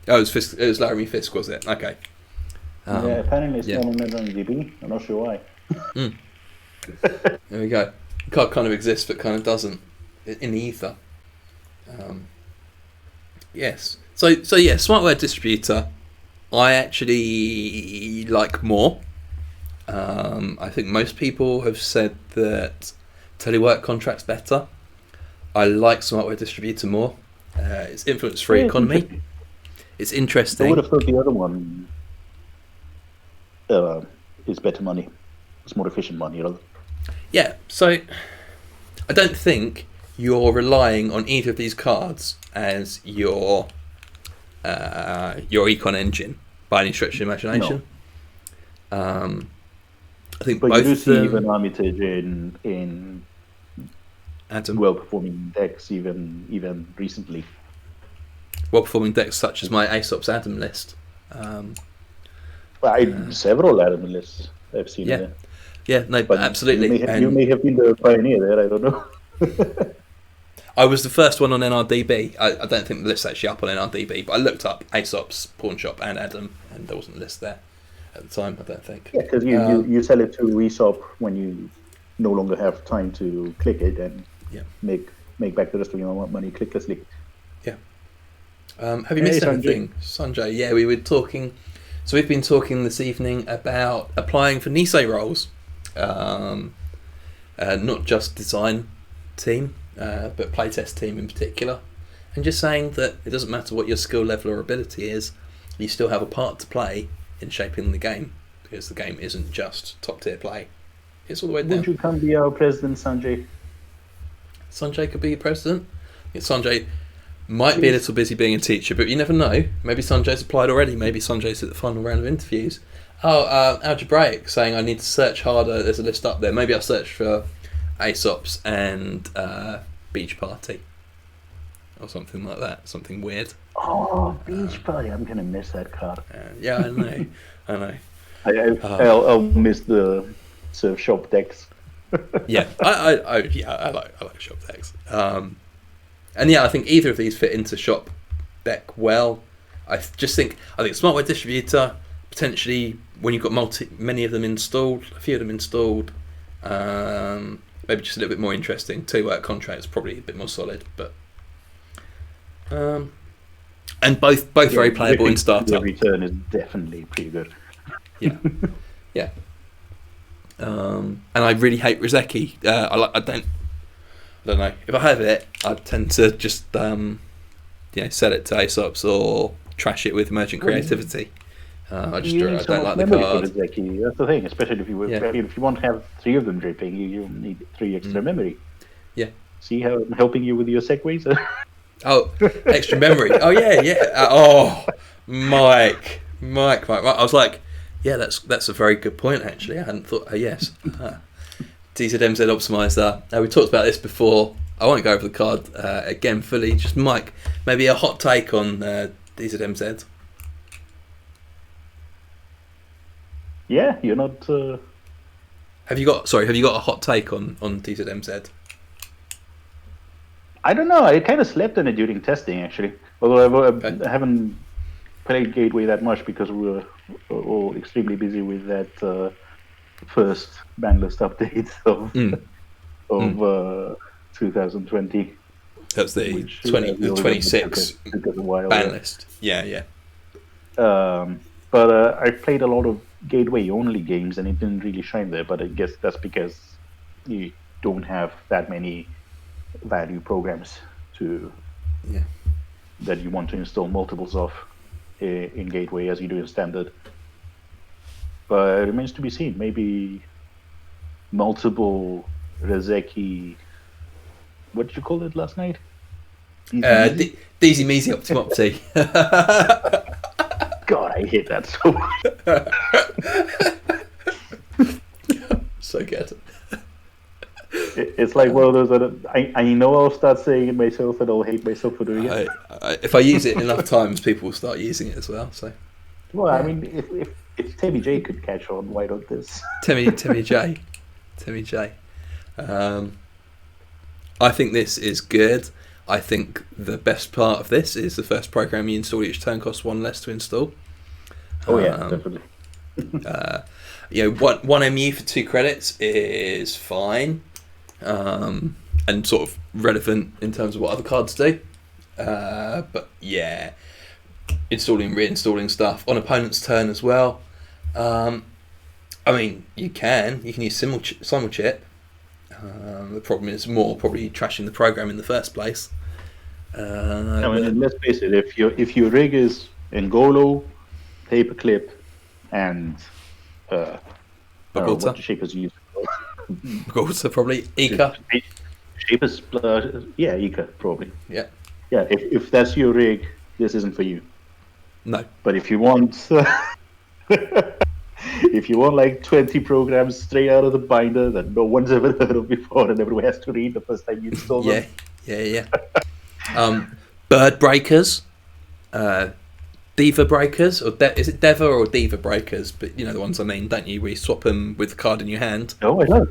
Oh, it was Fisk. It was Laramie Fisk, was it? Okay. Yeah, apparently it's not on DB. I'm not sure why. There we go. The card kind of exists, but kind of doesn't in the ether. Yes. So yeah, Smartware Distributor, I actually like more. I think most people have said that telework contract's better. I like Smartware Distributor more. It's influence-free economy. It's interesting. I would have thought the other one is better money. It's more efficient money, rather. Yeah, so I don't think you're relying on either of these cards as your econ engine by any stretch of imagination. No. I think but both you do see them, even Armitage in Adam, well-performing decks, even recently. Well-performing decks such as my Aesop's Adam list. Several Adam lists I've seen. Yeah, yeah, no, but absolutely. You may have been the pioneer there. I don't know. I was the first one on NRDB. I don't think the list's actually up on NRDB, but I looked up Aesop's Pawn Shop and Adam, and there wasn't a list there at the time, I don't think. Yeah, because you sell it to Aesop when you no longer have time to click it and make back the rest of your money clicklessly. Yeah. Have you missed anything, Sanjay? Yeah, we were talking. So we've been talking this evening about applying for Nisei roles, not just design team, but playtest team in particular, and just saying that it doesn't matter what your skill level or ability is, you still have a part to play in shaping the game, because the game isn't just top tier play. It's all the way down. Would you come be our president, Sanjay? Sanjay could be president. I think Sanjay might be a little busy being a teacher, but you never know. Maybe Sanjay's applied already. Maybe Sanjay's at the final round of interviews. Algebraic saying I need to search harder. There's a list up there. Maybe I'll search for Aesops and Beach Party or something like that. Something weird. Oh, Beach Party! I'm gonna miss that card. Yeah, I know. I know. I'll miss the surf shop decks. Yeah, I like shop decks. And yeah, I think either of these fit into shop deck well. I think Smart Web Distributor, potentially when you've got many of them installed, a few of them installed, maybe just a little bit more interesting. 2-work contracts probably a bit more solid, but and both very playable in startup. The return is definitely pretty good. Yeah. And I really hate Rizeki. I don't know. If I have it, I tend to just sell it to Aesops or trash it with Emergent Creativity. I don't like the card. Rizeki. That's the thing, especially if you want to have 3 of them dripping, you need 3 extra memory. Yeah. See how I'm helping you with your segues? Oh, extra memory. Oh yeah. Mike. I was like, yeah, that's a very good point actually. I hadn't thought. Yes. DZMZ optimizer. We talked about this before. I won't go over the card again fully. Just Mike, maybe a hot take on DZMZ. Yeah, you're not. Have you got a hot take on DZMZ? I don't know. I kind of slept on it during testing actually. Although I haven't played Gateway that much because we were all extremely busy with that first ban list update of 2020. That's the 26 ban list. Yeah. But I played a lot of Gateway only games and it didn't really shine there. But I guess that's because you don't have that many value programs that you want to install multiples of in Gateway as you do in Standard. But it remains to be seen. Maybe multiple Rizeki. What did you call it last night? DZ Meezy Optimopti. God, I hate that so much. So good. It's like one of those that I know I'll start saying it myself and I'll hate myself for doing it. If I use it enough times, people will start using it as well. So, well, I mean, if Timmy J could catch on, why not this? Timmy J. I think this is good. I think the best part of this is the first program you install each turn costs 1 less to install. Oh yeah, definitely. One MU for 2 credits is fine, and sort of relevant in terms of what other cards do. But yeah, installing, reinstalling stuff on opponent's turn as well. I mean, you can use simulchip. The problem is more probably trashing the program in the first place. Let's face it. If your rig is Ngolo, Paperclip, and what the shapers use. Bagulta probably. Ika. Shapers, Ika probably. Yeah. Yeah. If that's your rig, this isn't for you. No. But if you want. If you want like 20 programs straight out of the binder that no one's ever heard of before and everyone has to read the first time you install them. Yeah. Bird Breakers, Diva Breakers, or is it Deva or Diva Breakers? But you know the ones I mean, don't you? Where you swap them with the card in your hand. Oh, I know.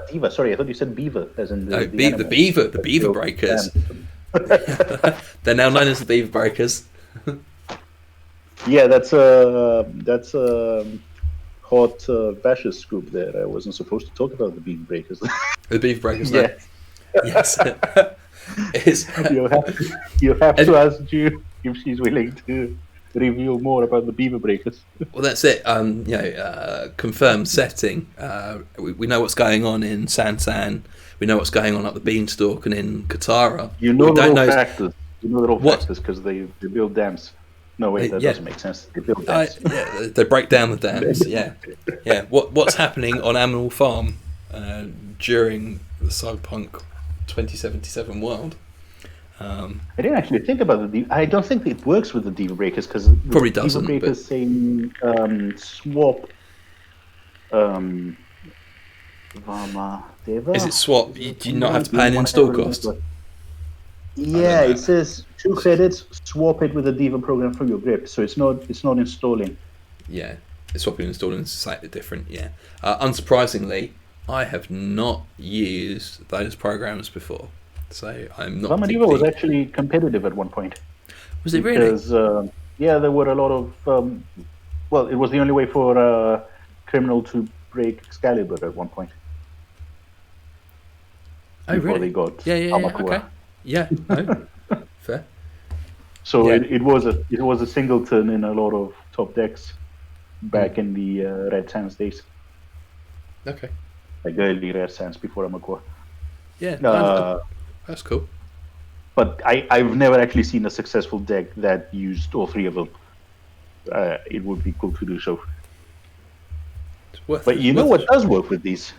Diva. Sorry, I thought you said Beaver, as in the Beaver Breakers. They're now known as the Beaver Breakers. Yeah, that's a hot Basher scoop there. I wasn't supposed to talk about the Beaver Breakers. The Beaver Breakers, yes. You have to ask June if she's willing to reveal more about the Beaver Breakers. Well, that's it. Confirmed setting. We know what's going on in Sansan. We know what's going on up the Beanstalk and in Katara. You know the factors. You know the factors because they build dams. No, wait, that Yeah. doesn't make sense. They build dams. Yeah, they break down the dams. Yeah, yeah. What's happening on Animal Farm during the Cyberpunk 2077 world? I didn't actually think about I don't think it works with the Diva Breakers because Probably the Diva doesn't, but Breakers say swap Vama Deva. is it swap? Is Do it you not have to pay one an I install have cost? remember? I don't Yeah, know. it says 2 credits. Swap it with a Diva program for your grip, so it's not installing. Yeah, it's swapping and installing is slightly different. Yeah, unsurprisingly, I have not used those programs before, so I'm not. Vama Diva was actually competitive at one point. Was it really? Because there were a lot of well, it was the only way for a criminal to break Excalibur at one point. Oh, before really? they got Yeah. Amakua. Okay. Yeah. No. Fair. So Yeah. it was a singleton in a lot of top decks back in the Red Sands days, Okay. like early Red Sands before Amakua. Yeah. That's cool. But I've never actually seen a successful deck that used all 3 of them. It would be cool to do so. But you know what does work with these?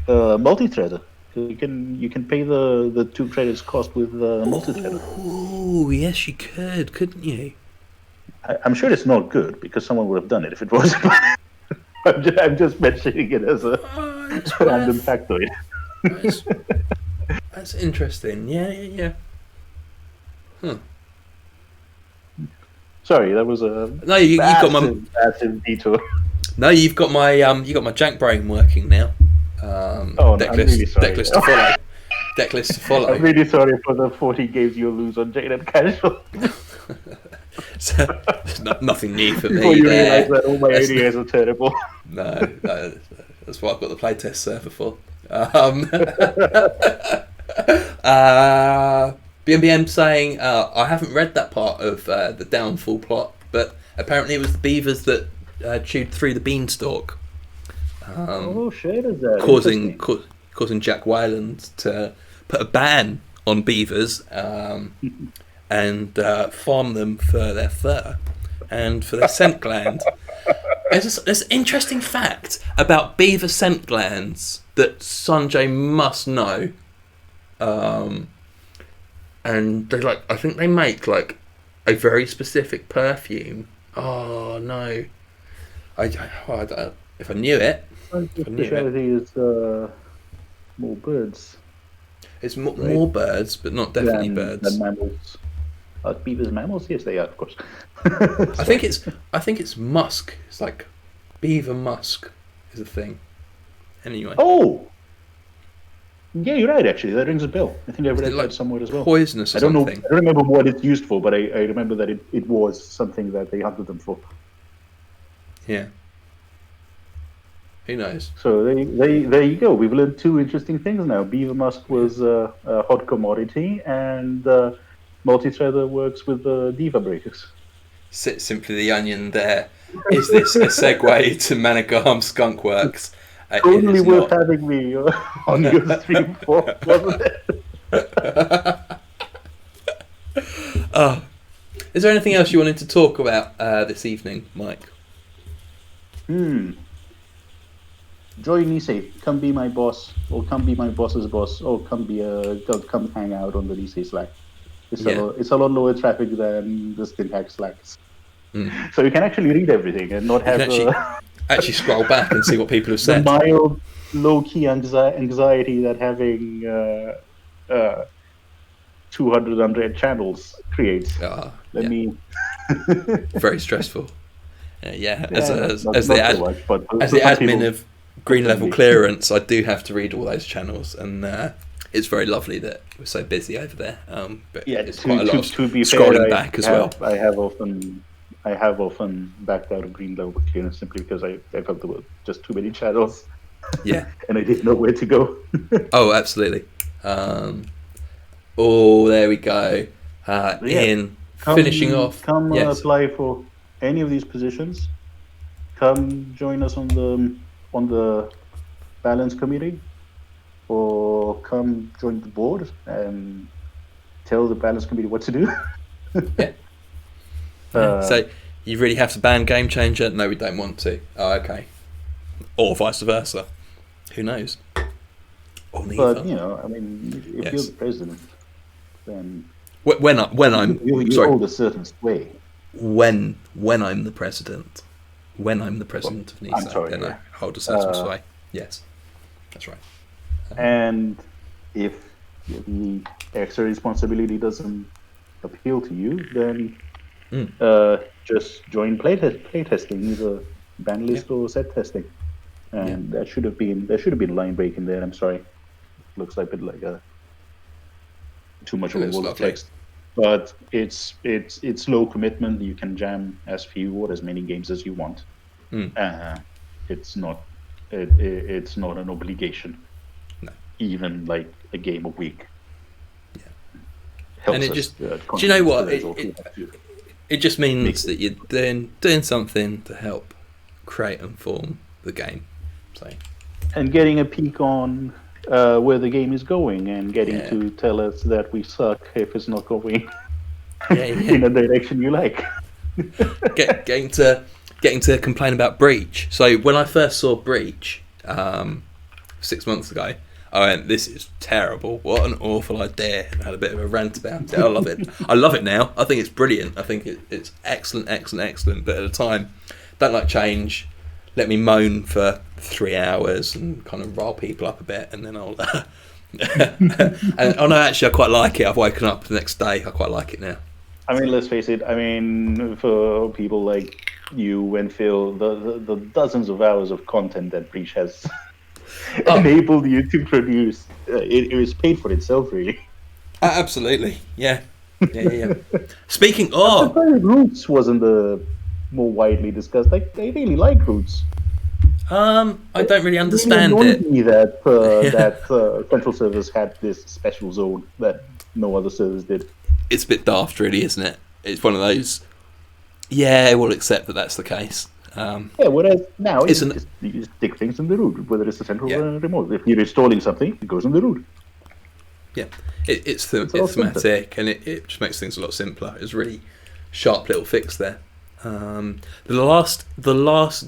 Multi-threader. You can pay the 2 credits cost with multi-threader. Oh, yes, you could, couldn't you? I'm sure it's not good because someone would have done it if it was. I'm just mentioning it as a random factoid. That's interesting. Yeah. Huh. Sorry, that was a No, you got my massive detour. No, you've got my jank brain working now. Deck I'm list, really sorry. deck list to follow. Deck list to follow. I'm really sorry for the 40 games you'll lose on Jade and Casual. So, nothing new for Before me you there. realise that all my ideas are terrible. No, that's what I've got the playtest server for. BMBM saying, I haven't read that part of the downfall plot, but apparently it was the beavers that chewed through the beanstalk. Shit, is that causing Jack Wayland to put a ban on beavers and farm them for their fur and for their scent gland. There's an interesting fact about beaver scent glands that Sanjay must know. And they I think they make like a very specific perfume. Oh no, I don't, if I knew it. Speciality is more birds. It's more birds, but not definitely birds. Than mammals. Are beavers mammals? Yes, they are, of course. I think it's musk. It's like beaver musk is a thing. Anyway. Oh. Yeah, you're right. Actually, that rings a bell. I think I read that somewhere as well. Poisonous or something. I don't remember what it's used for, but I remember that it was something that they hunted them for. Yeah. Who knows? So there you go. We've learned 2 interesting things now. Beaver musk was a hot commodity, and multi-threader works with Diva breakers. Simply the onion there. Is this a segue to Managam Skunk Works? Totally worth having me on your stream for, wasn't it? Is there anything else you wanted to talk about this evening, Mike? Joy Nisei, come be my boss, or come be my boss's boss, or come hang out on the Nisei Slack. It's a lot lower traffic than the Stinhack Slacks. So you can actually read everything and not have actually scroll back and see what people have said. The mild, low-key anxiety that having 200 unread channels creates. Very stressful. As the admin of Green Level Clearance, I do have to read all those channels, and it's very lovely that we're so busy over there. But it's quite a lot of scrolling back as well. I have often backed out of Green Level Clearance simply because I felt there were just too many channels. Yeah. And I didn't know where to go. Oh, absolutely. There we go. Finishing off. Come apply for any of these positions. Come join us on the balance committee, or come join the board and tell the balance committee what to do. So you really have to ban Game Changer? No, we don't want to. Oh, okay. Or vice versa. Who knows? Or neither. But I mean, if you're the president, then when I'm you sorry, hold a certain sway. when I'm the president, of NISA, I'm sorry, then I hold a certain sway. Yes, that's right. And if the extra responsibility doesn't appeal to you, then just join playtesting, either ban list or set testing. And there should have been a line break in there. I'm sorry, looks like a bit like too much of a wall of text. But it's low commitment. You can jam as few or as many games as you want. It's not an obligation. No. Even like a game a week. Yeah. Helps and it us, just do you know what it just means that you're doing something to help create and form the game. So. And getting a peek on where the game is going, and getting to tell us that we suck if it's not going in a direction you like. getting to complain about Breach. So when I first saw Breach 6 months ago, I went, "This is terrible. What an awful idea!" I had a bit of a rant about it. I love it. I love it now. I think it's brilliant. I think it's excellent. But at the time, don't like change. Let me moan for 3 hours and kind of rile people up a bit, and then I'll. No, actually, I quite like it. I've woken up the next day. I quite like it now. I mean, let's face it. I mean, for people like you and Phil, the dozens of hours of content that Breach has enabled you to produce, it was paid for itself, really. Absolutely, yeah. Speaking of, Roots wasn't the more widely discussed. Like, they really like Roots. I don't really understand it. It me that Central Servers had this special zone that no other servers did. It's a bit daft, really, isn't it? It's one of those. Yeah, we'll accept that that's the case. Whereas now you just stick things in the root, whether it's the central or remote. If you're installing something, it goes in the root. Yeah, it's thematic, and it just makes things a lot simpler. It's a really sharp little fix there. The last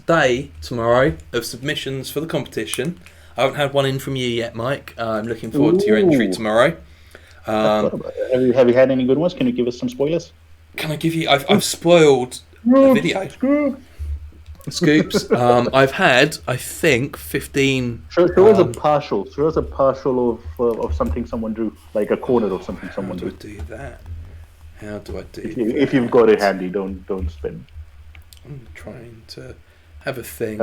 day tomorrow of submissions for the competition. I haven't had one in from you yet, Mike. I'm looking forward to your entry tomorrow. Have you had any good ones? Can you give us some spoilers? Can I give you? I've spoiled a video. Scoops. I've had, I think, 15. Show us a partial. Show us a partial of something someone drew, like a corner of something someone drew. How do I do that? How do I do? If you've got it handy, don't spend. I'm trying to have a think.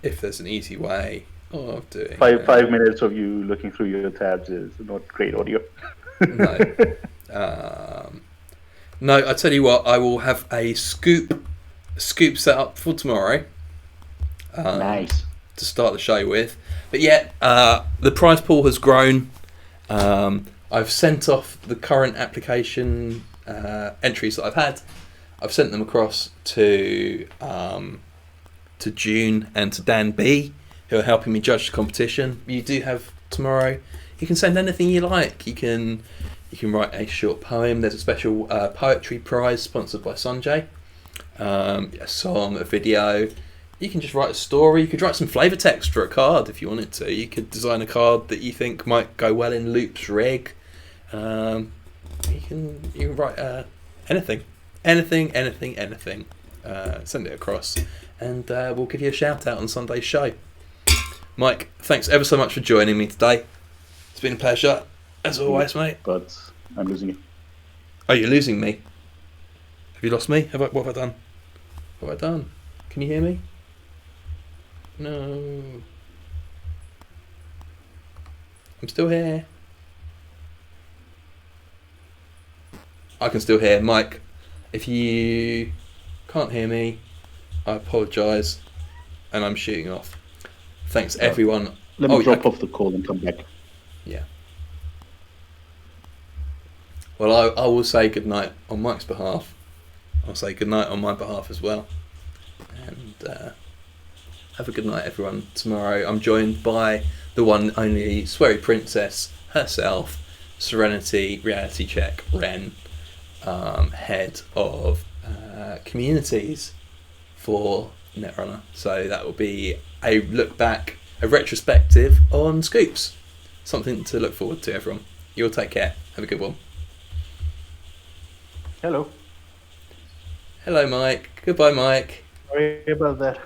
If there's an easy way of doing. 5 minutes of you looking through your tabs is not great audio. No, I tell you what, I will have a scoop set up for tomorrow. Nice. To start the show with. But the prize pool has grown. I've sent off the current application entries that I've had. I've sent them across to June and to Dan B, who are helping me judge the competition. You do have tomorrow. You can send anything you like. You can write a short poem. There's a special poetry prize sponsored by Sanjay. A song, a video. You can just write a story. You could write some flavour text for a card if you wanted to. You could design a card that you think might go well in Loop's rig. You can write anything. Send it across, and we'll give you a shout out on Sunday's show. Mike, thanks ever so much for joining me today. It's been a pleasure, as always, mate. But I'm losing you. Oh, you're losing me? Have you lost me? What have I done? What have I done? Can you hear me? No. I'm still here. I can still hear. Mike, if you can't hear me, I apologise, and I'm shooting off. Thanks, everyone. Let me drop off the call and come back. Yeah. Well, I will say goodnight on Mike's behalf. I'll say goodnight on my behalf as well. And have a good night, everyone. Tomorrow I'm joined by the one only Sweary Princess herself, Serenity Reality Check Ren, head of communities for Netrunner. So that will be a look back, a retrospective on Scoops. Something to look forward to, everyone. You'll take care. Have a good one. Hello. Hello, Mike. Goodbye, Mike. Sorry about that.